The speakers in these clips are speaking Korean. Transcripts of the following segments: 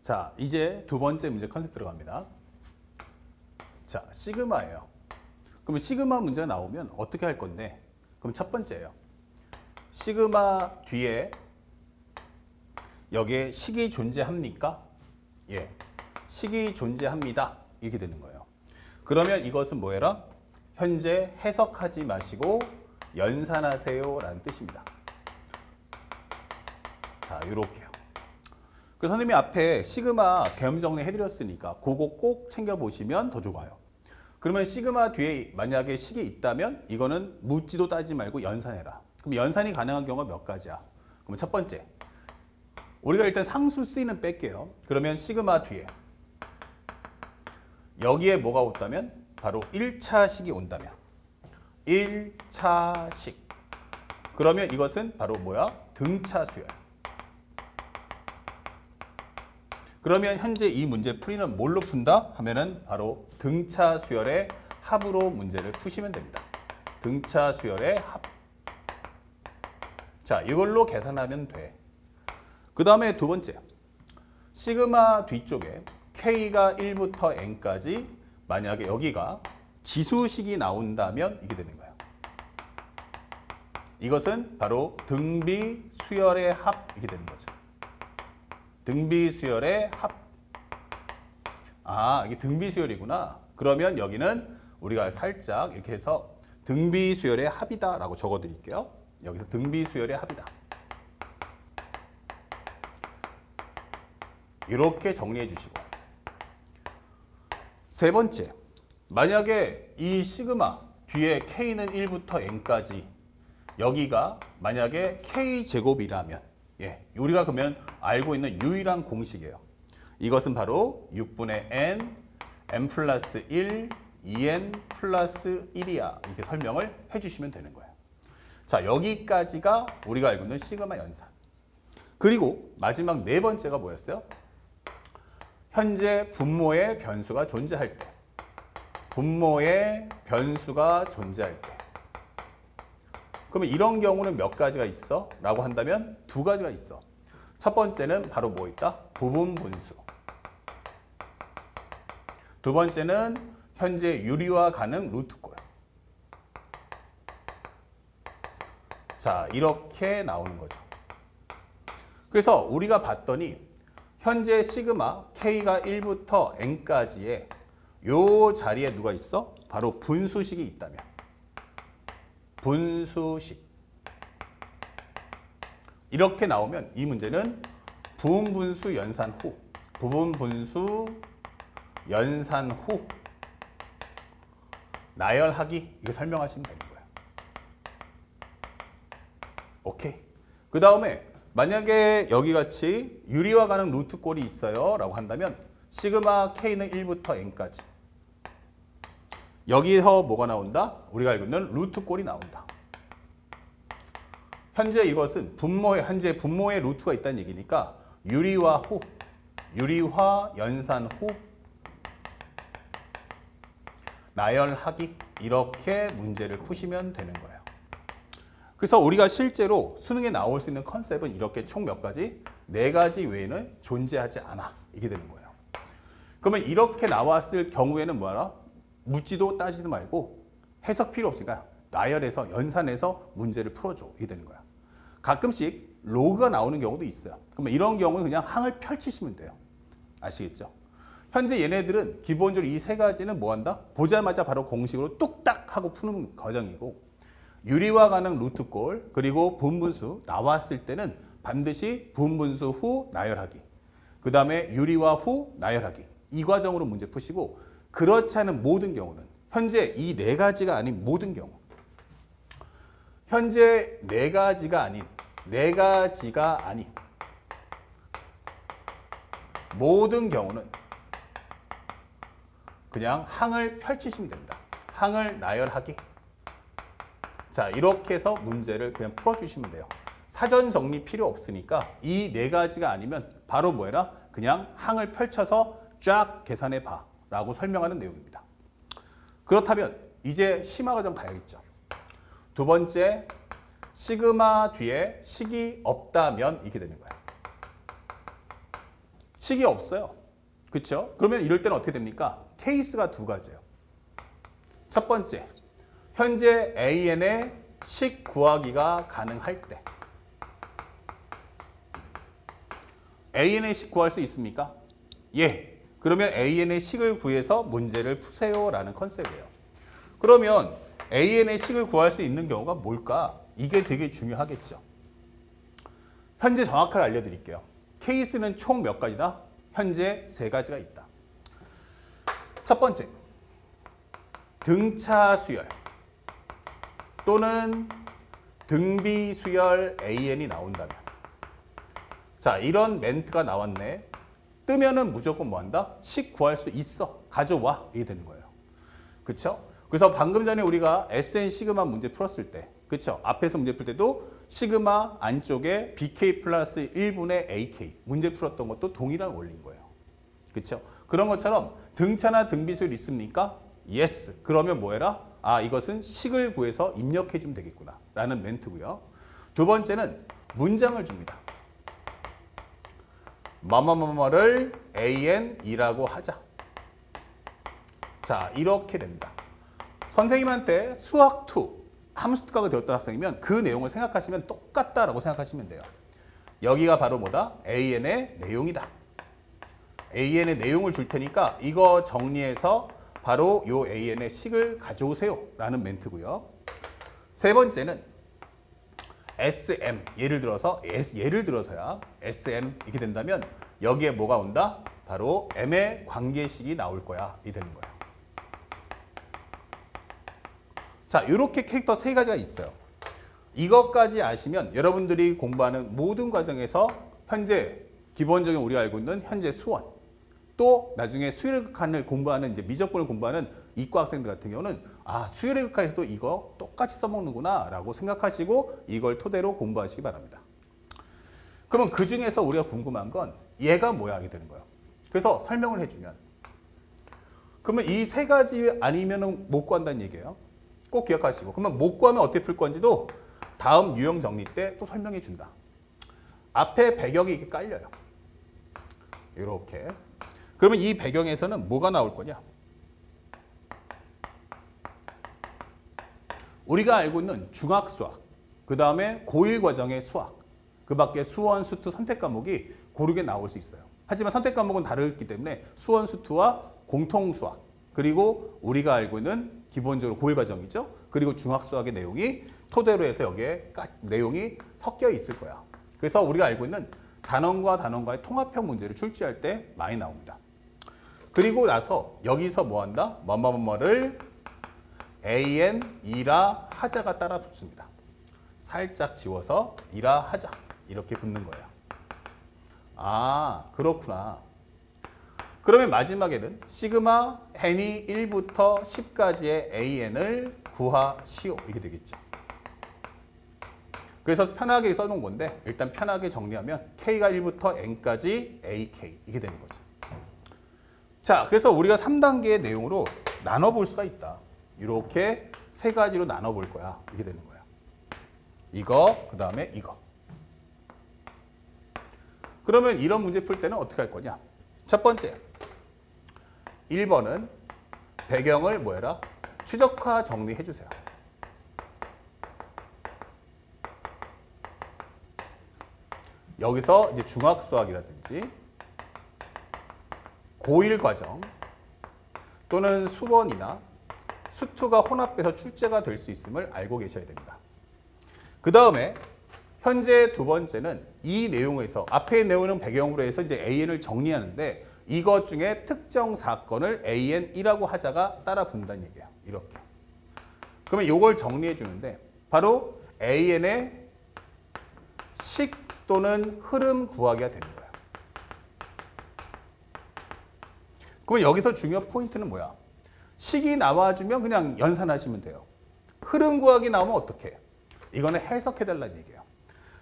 자, 이제 두 번째 문제 컨셉 들어갑니다. 자, 시그마예요. 그러면 시그마 문제가 나오면 어떻게 할 건데? 그럼 첫 번째예요. 시그마 뒤에 여기에 식이 존재합니까? 예, 식이 존재합니다. 이렇게 되는 거예요. 그러면 이것은 뭐해라? 현재 해석하지 마시고 연산하세요 라는 뜻입니다. 자, 요렇게요. 그 선생님이 앞에 시그마 개념 정리 해드렸으니까 그거 꼭 챙겨보시면 더 좋아요. 그러면 시그마 뒤에 만약에 식이 있다면 이거는 묻지도 따지지 말고 연산해라. 그럼 연산이 가능한 경우가 몇 가지야? 그러면 첫 번째, 우리가 일단 상수 C는 뺄게요. 그러면 시그마 뒤에 여기에 뭐가 온다면 바로 1차 식이 온다면 1차 식. 그러면 이것은 바로 뭐야? 등차 수열. 그러면 현재 이 문제 풀이는 뭘로 푼다? 하면은 바로 등차 수열의 합으로 문제를 푸시면 됩니다. 등차 수열의 합. 자, 이걸로 계산하면 돼. 그 다음에 두 번째, 시그마 뒤쪽에 K가 1부터 N까지 만약에 여기가 지수식이 나온다면 이게 되는 거예요. 이것은 바로 등비 수열의 합 이게 되는 거죠. 등비 수열의 합. 아, 이게 등비 수열이구나. 그러면 여기는 우리가 살짝 이렇게 해서 등비 수열의 합이다 라고 적어 드릴게요. 여기서 등비 수열의 합이다. 이렇게 정리해 주시고. 세 번째, 만약에 이 시그마 뒤에 K는 1부터 N까지 여기가 만약에 K제곱이라면, 예, 우리가 그러면 알고 있는 유일한 공식이에요. 이것은 바로 6분의 N, N 플러스 1, 2N 플러스 1이야. 이렇게 설명을 해주시면 되는 거예요. 자, 여기까지가 우리가 알고 있는 시그마 연산. 그리고 마지막 네 번째가 뭐였어요? 현재 분모의 변수가 존재할 때. 분모의 변수가 존재할 때. 그러면 이런 경우는 몇 가지가 있어? 라고 한다면 두 가지가 있어. 첫 번째는 바로 뭐 있다? 부분 분수. 두 번째는 현재 유리화 가능 루트꼴. 자, 이렇게 나오는 거죠. 그래서 우리가 봤더니 현재 시그마 K가 1부터 N까지의 요 자리에 누가 있어? 바로 분수식이 있다면. 분수식. 이렇게 나오면 이 문제는 부분분수 연산 후, 부분분수 연산 후 나열하기 이거 설명하시면 되는 거예요. 오케이. 그 다음에 만약에 여기 같이 유리화 가능 루트꼴이 있어요 라고 한다면 시그마 K는 1부터 N까지 여기서 뭐가 나온다? 우리가 알고 있는 루트꼴이 나온다. 현재 이것은 현재 분모의 루트가 있다는 얘기니까 유리화 후, 유리화 연산 후 나열하기 이렇게 문제를 푸시면 되는 거예요. 그래서 우리가 실제로 수능에 나올 수 있는 컨셉은 이렇게 총 몇 가지? 네 가지 외에는 존재하지 않아. 이게 되는 거예요. 그러면 이렇게 나왔을 경우에는 뭐하라? 묻지도 따지도 말고 해석 필요 없으니까 나열해서 연산해서 문제를 풀어줘. 이게 되는 거야. 가끔씩 로그가 나오는 경우도 있어요. 그러면 이런 경우는 그냥 항을 펼치시면 돼요. 아시겠죠? 현재 얘네들은 기본적으로 이 세 가지는 뭐 한다? 보자마자 바로 공식으로 뚝딱 하고 푸는 과정이고 유리화 가능 루트꼴 그리고 부분분수 나왔을 때는 반드시 부분분수 후 나열하기 그 다음에 유리화 후 나열하기 이 과정으로 문제 푸시고 그렇지 않은 모든 경우는 현재 이 네 가지가 아닌 모든 경우 현재 네 가지가 아닌 모든 경우는 그냥 항을 펼치시면 됩니다. 항을 나열하기. 자, 이렇게 해서 문제를 그냥 풀어주시면 돼요. 사전 정리 필요 없으니까 이 네 가지가 아니면 바로 뭐해라? 그냥 항을 펼쳐서 쫙 계산해 봐 라고 설명하는 내용입니다. 그렇다면 이제 심화 과정 가야겠죠. 두 번째, 시그마 뒤에 식이 없다면 이렇게 되는 거예요. 식이 없어요. 그렇죠? 그러면 이럴 때는 어떻게 됩니까? 케이스가 두 가지예요. 첫 번째, 현재 AN의 식 구하기가 가능할 때. AN의 식 구할 수 있습니까? 예. 그러면 AN의 식을 구해서 문제를 푸세요라는 컨셉이에요. 그러면 AN의 식을 구할 수 있는 경우가 뭘까? 이게 되게 중요하겠죠. 현재 정확하게 알려드릴게요. 케이스는 총 몇 가지다? 현재 3가지가 있다. 첫 번째, 등차 수열 또는 등비 수열 AN이 나온다면, 자, 이런 멘트가 나왔네. 뜨면은 무조건 뭐 한다? 식 구할 수 있어. 가져와. 이게 되는 거예요. 그쵸? 그래서 방금 전에 우리가 SN 시그마 문제 풀었을 때, 그쵸? 앞에서 문제 풀 때도 시그마 안쪽에 BK 플러스 1분의 AK 문제 풀었던 것도 동일한 원리인 거예요. 그쵸? 그런 것처럼 등차나 등비수열 있습니까? Yes. 그러면 뭐 해라? 아, 이것은 식을 구해서 입력해 주면 되겠구나 라는 멘트고요. 두 번째는 문장을 줍니다. 뭐뭐뭐뭐를 AN이라고 하자. 자, 이렇게 됩니다. 선생님한테 수학2 함수 특강을 들었던 학생이면 그 내용을 생각하시면 똑같다라고 생각하시면 돼요. 여기가 바로 뭐다? AN의 내용이다. AN의 내용을 줄 테니까 이거 정리해서 바로 요 AN의 식을 가져오세요 라는 멘트고요. 세 번째는 SM, 예를 들어서야 SM 이렇게 된다면 여기에 뭐가 온다? 바로 M의 관계식이 나올 거야. 이 되는 거야. 자, 이렇게 캐릭터 3가지가 있어요. 이것까지 아시면 여러분들이 공부하는 모든 과정에서 현재 기본적인 우리가 알고 있는 현재 수원, 또 나중에 수열의 극한을 공부하는 이제 미적분을 공부하는 이과 학생들 같은 경우는 아, 수열의 극한에서도 이거 똑같이 써먹는구나 라고 생각하시고 이걸 토대로 공부하시기 바랍니다. 그러면 그 중에서 우리가 궁금한 건 얘가 뭐야 하게 되는 거예요. 그래서 설명을 해주면 그러면 이 3가지 아니면 못 구한다는 얘기예요. 꼭 기억하시고, 그러면 못 구하면 어떻게 풀 건지도 다음 유형 정리 때 또 설명해 준다. 앞에 배경이 이렇게 깔려요. 이렇게. 그러면 이 배경에서는 뭐가 나올 거냐? 우리가 알고 있는 중학수학, 그 다음에 고1 과정의 수학, 그 밖에 수원, 수투 선택 과목이 고르게 나올 수 있어요. 하지만 선택 과목은 다르기 때문에 수원, 수투와 공통수학, 그리고 우리가 알고 있는 기본적으로 고1 과정이죠. 그리고 중학수학의 내용이 토대로 해서 여기에 내용이 섞여 있을 거야. 그래서 우리가 알고 있는 단원과 단원과의 통합형 문제를 출제할 때 많이 나옵니다. 그리고 나서 여기서 뭐 한다? 뭐뭐뭐를 AN, 이라 하자가 따라 붙습니다. 살짝 지워서 이라 하자. 이렇게 붙는 거예요. 아, 그렇구나. 그러면 마지막에는 시그마 n이 1부터 10까지의 AN을 구하시오. 이게 되겠죠. 그래서 편하게 써놓은 건데 일단 편하게 정리하면 K가 1부터 N까지 AK 이게 되는 거죠. 자, 그래서 우리가 3단계의 내용으로 나눠볼 수가 있다. 이렇게 3가지로 나눠볼 거야. 이게 되는 거야. 이거, 그 다음에 이거. 그러면 이런 문제 풀 때는 어떻게 할 거냐? 첫 번째, 1번은 배경을 뭐 해라? 최적화 정리해 주세요. 여기서 이제 중학수학이라든지 고1 과정 또는 수원이나 수투가 혼합돼서 출제가 될 수 있음을 알고 계셔야 됩니다. 그 다음에 현재 두 번째는 이 내용에서 앞의 내용은 배경으로 해서 이제 AN을 정리하는데 이것 중에 특정 사건을 AN이라고 하자가 따라 붙는다는 얘기예요. 이렇게. 그러면 이걸 정리해 주는데 바로 AN의 식 또는 흐름 구하기가 되는 거예요. 그러면 여기서 중요한 포인트는 뭐야? 식이 나와주면 그냥 연산하시면 돼요. 흐름 구하기 나오면 어떻게 해요? 이거는 해석해달라는 얘기예요.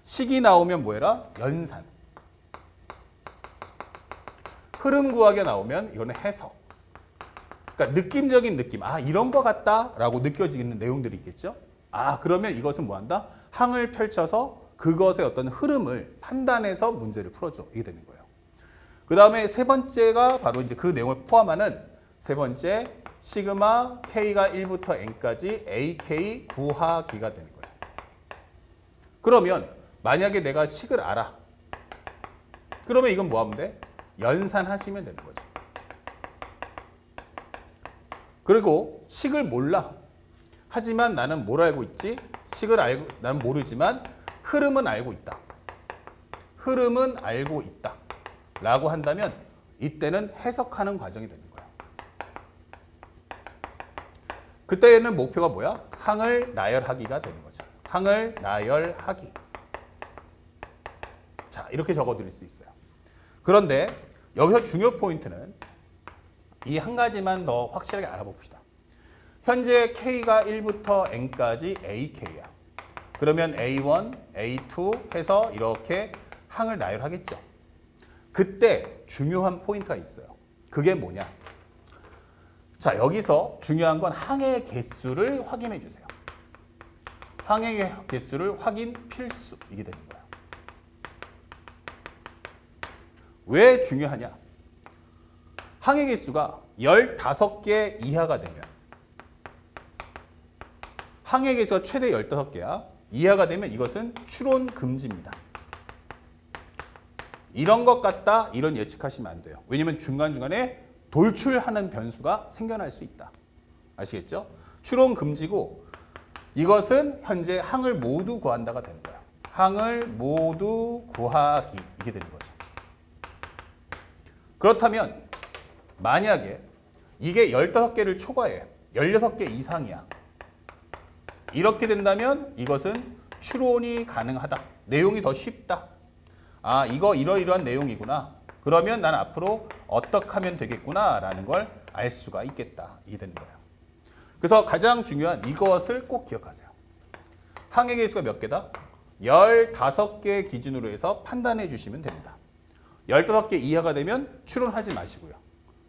식이 나오면 뭐해라? 연산. 흐름 구하기 나오면 이거는 해석. 그러니까 느낌적인 느낌. 아, 이런 거 같다라고 느껴지는 내용들이 있겠죠? 아, 그러면 이것은 뭐 한다? 항을 펼쳐서 그것의 어떤 흐름을 판단해서 문제를 풀어줘. 이게 되는 거예요. 그 다음에 세 번째가 바로 이제 그 내용을 포함하는 세 번째 시그마 K가 1부터 N까지 AK 구하기가 되는 거예요. 그러면 만약에 내가 식을 알아. 그러면 이건 뭐 하면 돼? 연산하시면 되는 거지. 그리고 식을 몰라. 하지만 나는 뭘 알고 있지? 식을 알고 나는 모르지만 흐름은 알고 있다. 흐름은 알고 있다. 라고 한다면 이때는 해석하는 과정이 되는 거야. 그때는 목표가 뭐야? 항을 나열하기가 되는 거죠. 항을 나열하기. 자, 이렇게 적어드릴 수 있어요. 그런데 여기서 중요 포인트는 이 한 가지만 더 확실하게 알아봅시다. 현재 K가 1부터 N까지 AK야. 그러면 A1, A2 해서 이렇게 항을 나열하겠죠. 그때 중요한 포인트가 있어요. 그게 뭐냐? 자, 여기서 중요한 건 항의 개수를 확인해 주세요. 항의 개수를 확인 필수. 이게 되는 거야. 왜 중요하냐? 항의 개수가 15개 이하가 되면 항의 개수가 최대 15개야. 이하가 되면 이것은 추론 금지입니다. 이런 것 같다. 이런 예측하시면 안 돼요. 왜냐하면 중간중간에 돌출하는 변수가 생겨날 수 있다. 아시겠죠? 추론 금지고 이것은 현재 항을 모두 구한다가 되는 거야. 항을 모두 구하기. 이게 되는 거죠. 그렇다면 만약에 이게 15개를 초과해. 16개 이상이야. 이렇게 된다면 이것은 추론이 가능하다. 내용이 더 쉽다. 아, 이거 이러이러한 내용이구나. 그러면 난 앞으로 어떻게 하면 되겠구나 라는 걸 알 수가 있겠다. 이게 되는 거예요. 그래서 가장 중요한 이것을 꼭 기억하세요. 항의 개수가 몇 개다? 15개 기준으로 해서 판단해 주시면 됩니다. 15개 이하가 되면 추론하지 마시고요.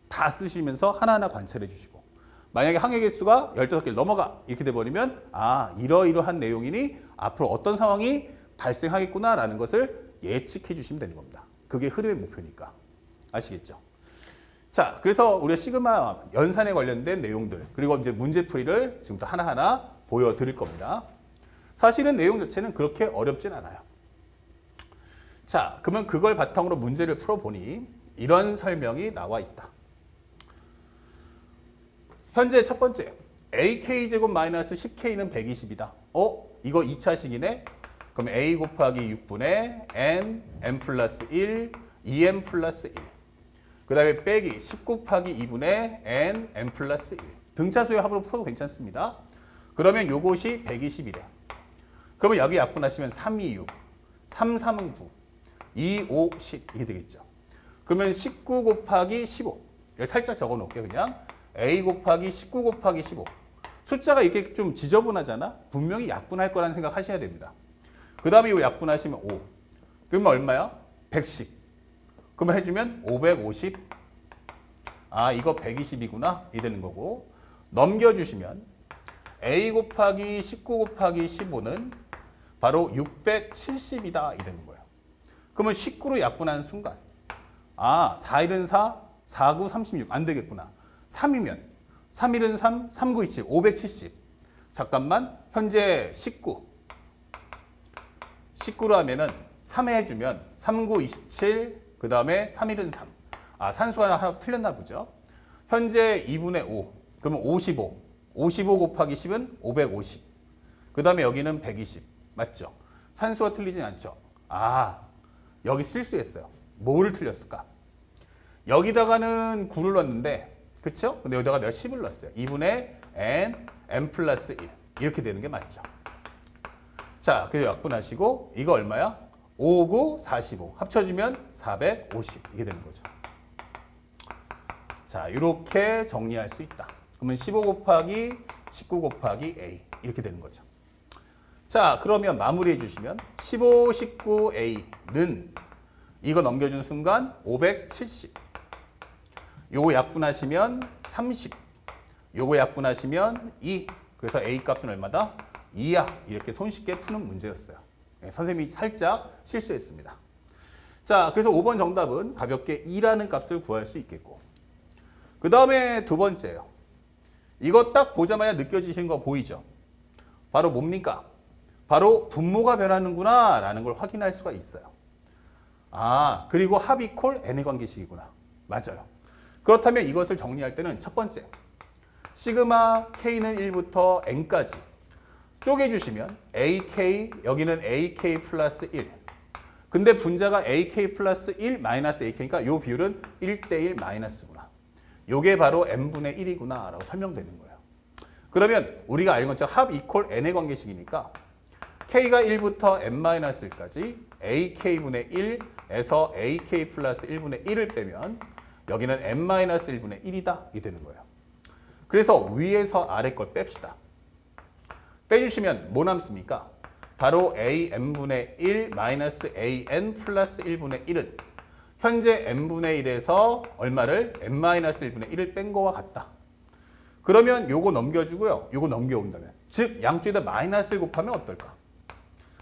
다 쓰시면서 하나하나 관찰해 주시고 만약에 항의 개수가 15개를 넘어가 이렇게 돼버리면 아, 이러이러한 내용이니 앞으로 어떤 상황이 발생하겠구나라는 것을 예측해 주시면 되는 겁니다. 그게 흐름의 목표니까. 아시겠죠? 자, 그래서 우리가 시그마 연산에 관련된 내용들 그리고 이제 문제풀이를 지금부터 하나하나 보여드릴 겁니다. 사실은 내용 자체는 그렇게 어렵진 않아요. 자, 그러면 그걸 바탕으로 문제를 풀어보니 이런 설명이 나와 있다. 현재 첫 번째, AK제곱 마이너스 10K는 120이다. 이거 2차식이네? 그럼 A 곱하기 6분의 N, N 플러스 1, 2N 플러스 1. 그 다음에 빼기 10 곱하기 2분의 N, N 플러스 1. 등차수의 합으로 풀어도 괜찮습니다. 그러면 요것이 120이래. 그러면 여기 약분하시면 3, 2, 6, 3, 3은 9, 2, 5, 10 이게 되겠죠. 그러면 19 곱하기 15. 여기 살짝 적어 놓을게요. 그냥 A 곱하기 19 곱하기 15. 숫자가 이렇게 좀 지저분하잖아. 분명히 약분할 거라는 생각 하셔야 됩니다. 그 다음에 이 약분하시면 5. 그러면 얼마야? 110. 그러면 해주면 550. 아, 이거 120이구나. 이 되는 거고. 넘겨주시면 A 곱하기 19 곱하기 15는 바로 670이다. 이 되는 거예요. 그러면 19로 약분하는 순간 아, 4일은 4, 4, 9, 36. 안 되겠구나. 3이면 3일은 3, 3, 9, 27. 570. 잠깐만. 현재 19. 19로 하면은 3 해주면 3, 9, 27. 그 다음에 3일은 3. 아, 산수가 하나 틀렸나 보죠. 현재 2분의 5. 그러면 55. 55 곱하기 10은 550. 그 다음에 여기는 120. 맞죠? 산수가 틀리진 않죠. 아, 여기 실수했어요. 뭐를 틀렸을까? 여기다가는 9를 넣었는데 그쵸? 근데 여기다가 내가 10을 넣었어요. 2분의 N, N 플러스 1. 이렇게 되는 게 맞죠. 자, 그래서 약분하시고 이거 얼마야? 5, 9, 45. 합쳐주면 450. 이게 되는 거죠. 자, 이렇게 정리할 수 있다. 그러면 15 곱하기 19 곱하기 A. 이렇게 되는 거죠. 자, 그러면 마무리해 주시면 15, 19A는 이거 넘겨준 순간 570. 요거 약분하시면 30. 요거 약분하시면 2. 그래서 A 값은 얼마다? 2야. 이렇게 손쉽게 푸는 문제였어요. 네, 선생님이 살짝 실수했습니다. 자, 그래서 5번 정답은 가볍게 2라는 값을 구할 수 있겠고. 그 다음에 두 번째요. 이거 딱 보자마자 느껴지시는 거 보이죠? 바로 뭡니까? 바로 분모가 변하는구나 라는 걸 확인할 수가 있어요. 아, 그리고 합 이퀄 n의 관계식이구나. 맞아요. 그렇다면 이것을 정리할 때는 첫 번째, 시그마 k는 1부터 n까지 쪼개주시면 ak, 여기는 ak 플러스 1. 근데 분자가 ak 플러스 1 마이너스 ak니까 이 비율은 1대1 마이너스구나. 요게 바로 n분의 1이구나 라고 설명되는 거예요. 그러면 우리가 알는 것처럼 합 이퀄 n의 관계식이니까 k가 1부터 n-1까지 ak분의 1에서 ak 플러스 1분의 1을 빼면 여기는 n-1분의 1이다 이 되는 거예요. 그래서 위에서 아래 걸 뺍시다. 빼주시면 뭐 남습니까? 바로 an분의 1 마이너스 an 플러스 1분의 1은 현재 n분의 1에서 얼마를 n-1분의 1을 뺀 거와 같다. 그러면 요거 넘겨주고요. 요거 넘겨온다면 즉 양쪽에다 마이너스를 곱하면 어떨까?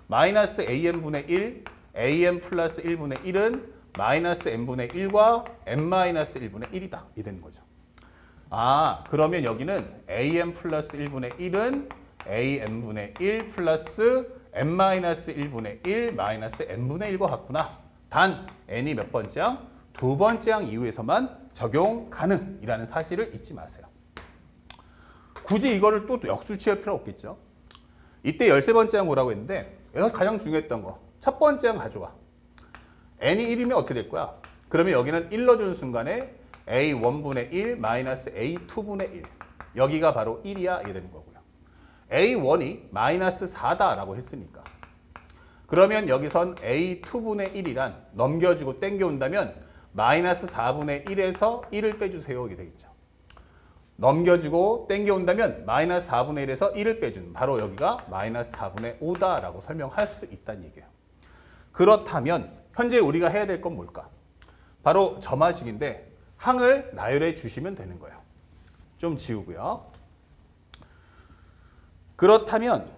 마이너스 an분의 1, an 플러스 1분의 1은 마이너스 n분의 1과 n-1분의 1이다. 이 되는 거죠. 아, 그러면 여기는 an 플러스 1분의 1은 an분의 1 플러스 n-1분의 1 마이너스 n분의 1과 같구나. 단 n이 몇 번째 항? 두 번째 항 이후에서만 적용 가능이라는 사실을 잊지 마세요. 굳이 이거를 또 역수 취할 필요 없겠죠. 이때 13번째 항 뭐라고 했는데 여기서 가장 중요했던 거 첫 번째 항 가져와. n이 1이면 어떻게 될 거야? 그러면 여기는 1 넣어주는 순간에 a1분의 1 마이너스 a2분의 1 여기가 바로 1이야 이게 되는 거고요. a1이 마이너스 4다라고 했으니까 그러면 여기선 a2분의 1이란 넘겨주고 땡겨온다면 마이너스 4분의 1에서 1을 빼주세요 이게 되겠죠. 넘겨주고 땡겨온다면 마이너스 4분의 1에서 1을 빼주는 바로 여기가 마이너스 4분의 5다라고 설명할 수 있다는 얘기예요. 그렇다면 현재 우리가 해야 될 건 뭘까? 바로 점화식인데 항을 나열해 주시면 되는 거예요. 좀 지우고요. 그렇다면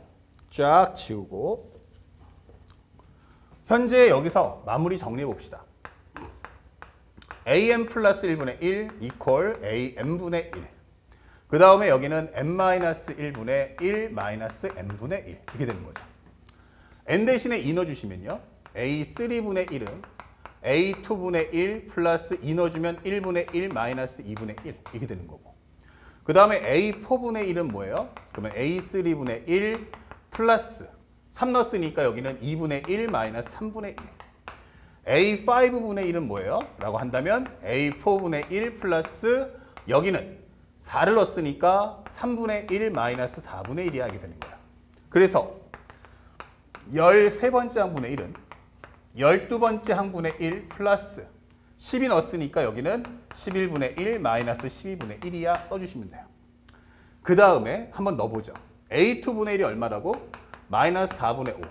쫙 지우고 현재 여기서 마무리 정리해 봅시다. an 플러스 1분의 1 이퀄 an분의 1. 그 다음에 여기는 n-1분의 1 마이너스 n분의 1 이렇게 되는 거죠. n 대신에 2 넣어주시면요. a3분의 1은 a2분의 1 플러스 2 넣어주면 1분의 1 마이너스 2분의 1 이렇게 되는 거고 그 다음에 a4분의 1은 뭐예요? 그러면 a3분의 1 플러스 3 넣었으니까 여기는 2분의 1 마이너스 3분의 1 a5분의 1은 뭐예요? 라고 한다면 a4분의 1 플러스 여기는 4를 넣었으니까 3분의 1 마이너스 4분의 1이 하게 되는 거야. 그래서 13번째 항분의 1은 12번째 항분의 1 플러스 10이 넣었으니까 여기는 11분의 1 마이너스 12분의 1이야 써주시면 돼요. 그 다음에 한번 넣어보죠. a2분의 1이 얼마라고? 마이너스 4분의 5.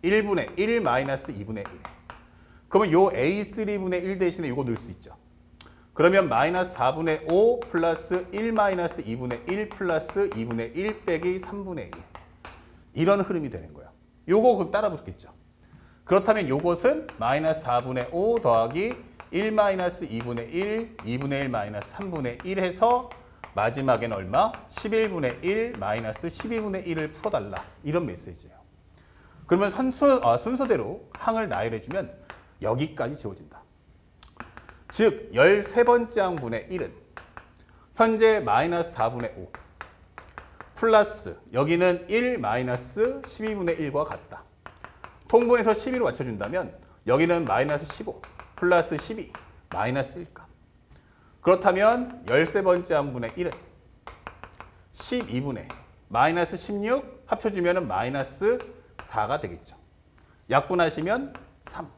1분의 1 마이너스 2분의 1. 그러면 요 a3분의 1 대신에 이거 넣을 수 있죠. 그러면 마이너스 4분의 5 플러스 1 마이너스 2분의 1 플러스 2분의 1 빼기 3분의 1. 이런 흐름이 되는 거예요. 요거 그럼 따라 붙겠죠. 그렇다면 요것은 마이너스 4분의 5 더하기 1 마이너스 2분의 1, 2분의 1 마이너스 3분의 1 해서 마지막에는 얼마? 11분의 1 마이너스 12분의 1을 풀어달라. 이런 메시지예요. 그러면 순서대로 항을 나열해주면 여기까지 지워진다. 즉 13번째 항분의 1은 현재 마이너스 4분의 5 플러스 여기는 1 마이너스 12분의 1과 같다. 통분해서 12로 맞춰준다면 여기는 마이너스 15 플러스 12 마이너스 1값. 그렇다면 13번째 항분의 1은 12분의 마이너스 16 합쳐주면 마이너스 4가 되겠죠. 약분하시면 3.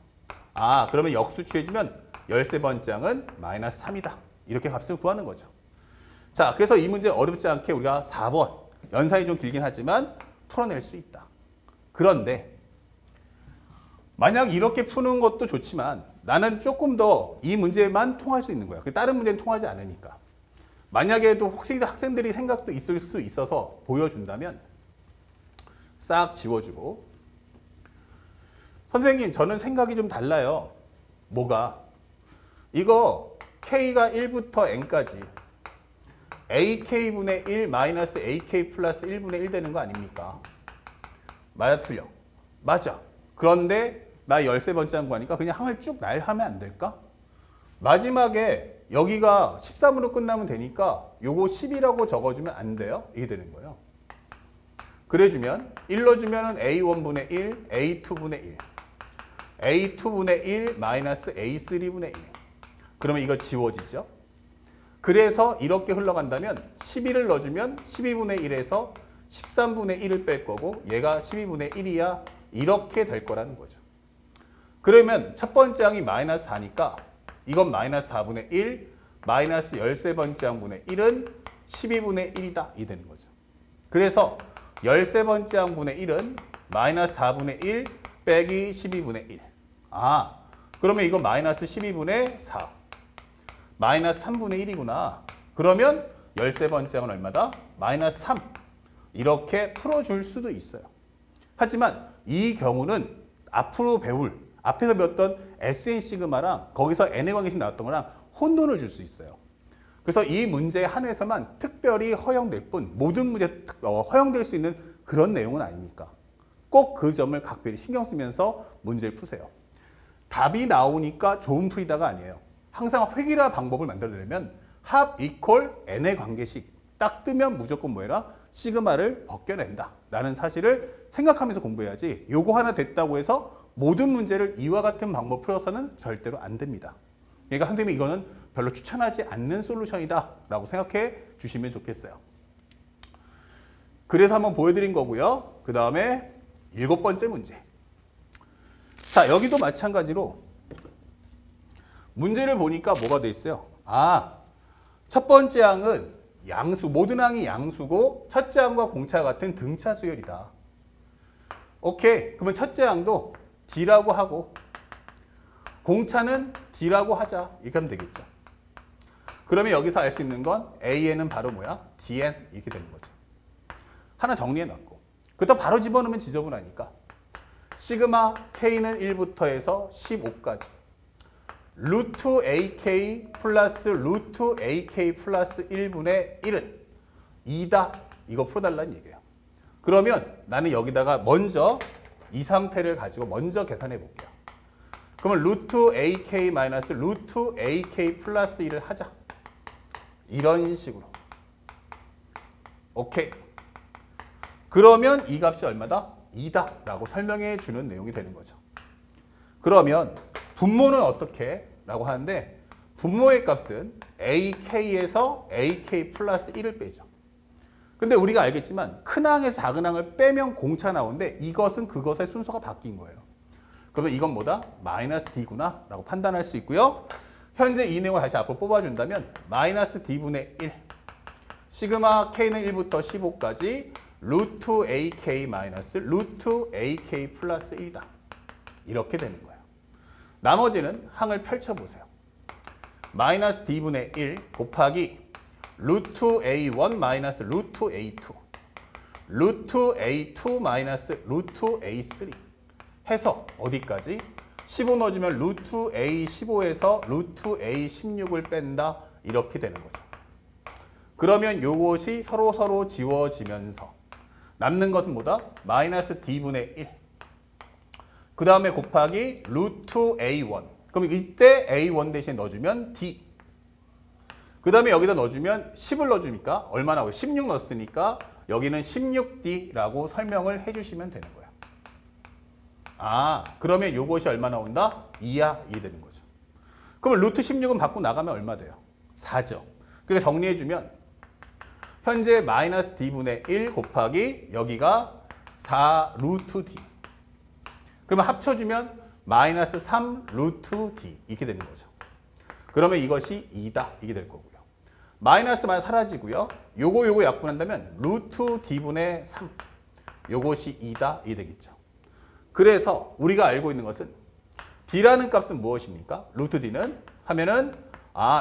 아, 그러면 역수 취해주면 13번째 항은 마이너스 3이다. 이렇게 값을 구하는 거죠. 자, 그래서 이 문제 어렵지 않게 우리가 4번, 연산이 좀 길긴 하지만 풀어낼 수 있다. 그런데 만약 이렇게 푸는 것도 좋지만 나는 조금 더 이 문제만 통할 수 있는 거야. 다른 문제는 통하지 않으니까. 만약에도 혹시 학생들이 생각도 있을 수 있어서 보여준다면 싹 지워주고 선생님 저는 생각이 좀 달라요. 뭐가? 이거 k가 1부터 n까지 ak분의 1 마이너스 ak 플러스 1분의 1 되는 거 아닙니까? 맞아 틀려? 맞아. 그런데 나 13번째 한 거니까 그냥 항을 쭉 날하면 안 될까? 마지막에 여기가 13으로 끝나면 되니까 요거 10이라고 적어주면 안 돼요? 이게 되는 거예요. 그래주면 1 넣어주면 a1분의 1, a2분의 1, a2분의 1 마이너스 a3분의 1. 그러면 이거 지워지죠? 그래서 이렇게 흘러간다면 12를 넣어주면 12분의 1에서 13분의 1을 뺄 거고 얘가 12분의 1이야 이렇게 될 거라는 거죠. 그러면 첫 번째 항이 마이너스 4니까 이건 마이너스 4분의 1 마이너스 13번째 항분의 1은 12분의 1이다 이 되는 거죠. 그래서 13번째 항분의 1은 마이너스 4분의 1 빼기 12분의 1. 아, 그러면 이거 마이너스 12분의 4 마이너스 3분의 1이구나. 그러면 13번째 항은 얼마다? 마이너스 3. 이렇게 풀어줄 수도 있어요. 하지만 이 경우는 앞으로 앞에서 배웠던 Sn 시그마랑 거기서 N의 관계식 나왔던 거랑 혼돈을 줄 수 있어요. 그래서 이 문제에 한해서만 특별히 허용될 뿐 모든 문제 허용될 수 있는 그런 내용은 아니니까 꼭 그 점을 각별히 신경 쓰면서 문제를 푸세요. 답이 나오니까 좋은 풀이다가 아니에요. 항상 획일화 방법을 만들어내려면 합 이퀄 n의 관계식 딱 뜨면 무조건 뭐해라? 시그마를 벗겨낸다 라는 사실을 생각하면서 공부해야지 요거 하나 됐다고 해서 모든 문제를 이와 같은 방법 풀어서는 절대로 안 됩니다. 그러니까 선생님이 이거는 별로 추천하지 않는 솔루션이다 라고 생각해 주시면 좋겠어요. 그래서 한번 보여드린 거고요. 그 다음에 7번째 문제. 자, 여기도 마찬가지로 문제를 보니까 뭐가 돼 있어요? 아, 첫 번째 항은 양수, 모든 항이 양수고 첫째 항과 공차가 같은 등차 수열이다. 오케이, 그러면 첫째 항도 D라고 하고 공차는 D라고 하자. 이렇게 하면 되겠죠. 그러면 여기서 알 수 있는 건 AN은 바로 뭐야? DN 이렇게 되는 거죠. 하나 정리해 놨고 그렇다고 바로 집어넣으면 지저분하니까 시그마 K는 1부터 해서 15까지 루트 AK 플러스 루트 AK 플러스 1분의 1은 2다. 이거 풀어달라는 얘기예요. 그러면 나는 여기다가 먼저 이 상태를 가지고 먼저 계산해 볼게요. 그러면 루트 AK 마이너스 루트 AK 플러스 1을 하자. 이런 식으로. 오케이. 그러면 이 값이 얼마다? 2다 라고 설명해 주는 내용이 되는 거죠. 그러면 분모는 어떻게? 라고 하는데 분모의 값은 AK에서 AK 플러스 1을 빼죠. 근데 우리가 알겠지만 큰 항에서 작은 항을 빼면 공차 나오는데 이것은 그것의 순서가 바뀐 거예요. 그러면 이건 뭐다? 마이너스 D구나 라고 판단할 수 있고요. 현재 이 내용을 다시 앞으로 뽑아준다면 마이너스 D분의 1 시그마 K는 1부터 15까지 루트 AK 마이너스 루트 AK 플러스 1이다. 이렇게 되는 거예요. 나머지는 항을 펼쳐보세요. 마이너스 D분의 1 곱하기 루트 A1 마이너스 루트 A2 루트 A2 마이너스 루트 A3 해서 어디까지? 15 넣어주면 루트 A15에서 루트 A16을 뺀다. 이렇게 되는 거죠. 그러면 요것이 서로 지워지면서 남는 것은 뭐다? 마이너스 D분의 1 그 다음에 곱하기 루트 A1 그럼 이때 A1 대신에 넣어주면 D 그 다음에 여기다 넣어주면 10을 넣어주니까 얼마 나와요? 16 넣었으니까 여기는 16D라고 설명을 해주시면 되는 거예요. 아, 그러면 요것이 얼마 나온다? 2야, 2 되는 거죠. 그러면 루트 16은 밖으로 나가면 얼마 돼요? 4죠. 그러니까 정리해주면 현재 마이너스 D분의 1 곱하기 여기가 4 루트 D 그러면 합쳐주면 마이너스 3 루트 D 이렇게 되는 거죠. 그러면 이것이 2다. 이게 될 거고요. 마이너스만 사라지고요. 요거 약분한다면 루트 D분의 3 요것이 2다. 이게 되겠죠. 그래서 우리가 알고 있는 것은 D라는 값은 무엇입니까? 루트 D는 하면은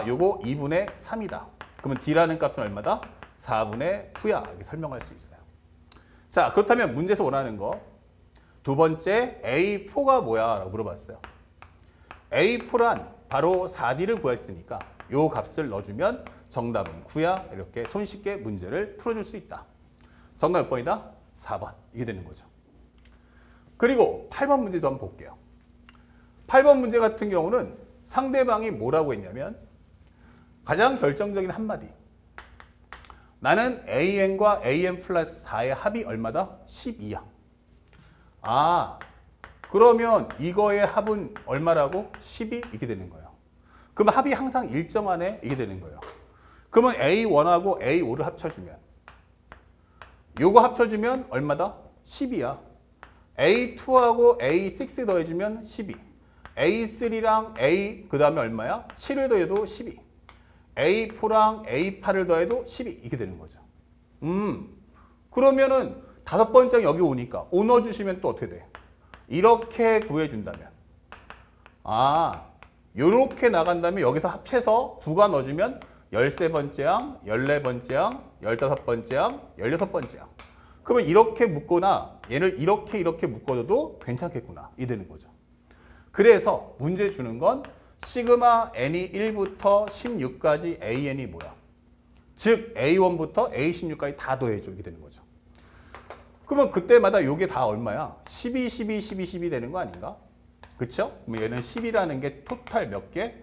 요거 2분의 3이다. 그러면 D라는 값은 얼마다? 4분의 9야. 이렇게 설명할 수 있어요. 자, 그렇다면 문제에서 원하는 거 두 번째 A4가 뭐야? 라고 물어봤어요. A4란 바로 4D를 구했으니까 요 값을 넣어주면 정답은 9야. 이렇게 손쉽게 문제를 풀어줄 수 있다. 정답 몇 번이다? 4번. 이게 되는 거죠. 그리고 8번 문제도 한번 볼게요. 8번 문제 같은 경우는 상대방이 뭐라고 했냐면 가장 결정적인 한마디. 나는 AN과 AN 플러스 4의 합이 얼마다? 12야. 아, 그러면 이거의 합은 얼마라고? 12 이렇게 되는 거예요. 그럼 합이 항상 일정하네 이게 되는 거예요. 그러면 A1하고 A5를 합쳐주면 요거 합쳐주면 얼마다? 10이야. A2하고 A6 더해주면 12. A3랑 A 그 다음에 얼마야? 7을 더해도 12. A4랑 A8을 더해도 12 이렇게 되는 거죠. 그러면은 다섯 번째 여기 오니까 5 넣어주시면 또 어떻게 돼? 이렇게 구해준다면 요렇게 나간 다음에 여기서 합쳐서 9가 넣어주면 13번째 항, 14번째 항, 15번째 항, 16번째 항. 그러면 이렇게 묶거나 얘를 이렇게 묶어줘도 괜찮겠구나. 이 되는 거죠. 그래서 문제 주는 건 시그마 n이 1부터 16까지 an이 뭐야? 즉 a1부터 a16까지 다 더해줘. 이게 되는 거죠. 그러면 그때마다 요게 다 얼마야? 12, 12, 12, 12 되는 거 아닌가? 그쵸? 그럼 얘는 10이라는 게 토탈 몇 개?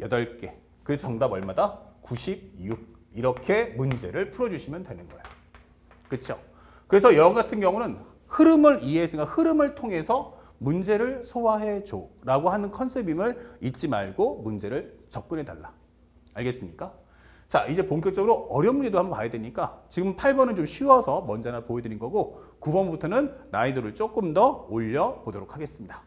8개. 그래서 정답 얼마다? 96. 이렇게 문제를 풀어주시면 되는 거야. 그쵸? 그래서 영 같은 경우는 흐름을 이해했으니까 흐름을 통해서 문제를 소화해줘 라고 하는 컨셉임을 잊지 말고 문제를 접근해 달라. 알겠습니까? 자, 이제 본격적으로 어려운 문제도 한번 봐야 되니까 지금 8번은 좀 쉬워서 먼저 하나 보여드린 거고 9번부터는 난이도를 조금 더 올려보도록 하겠습니다.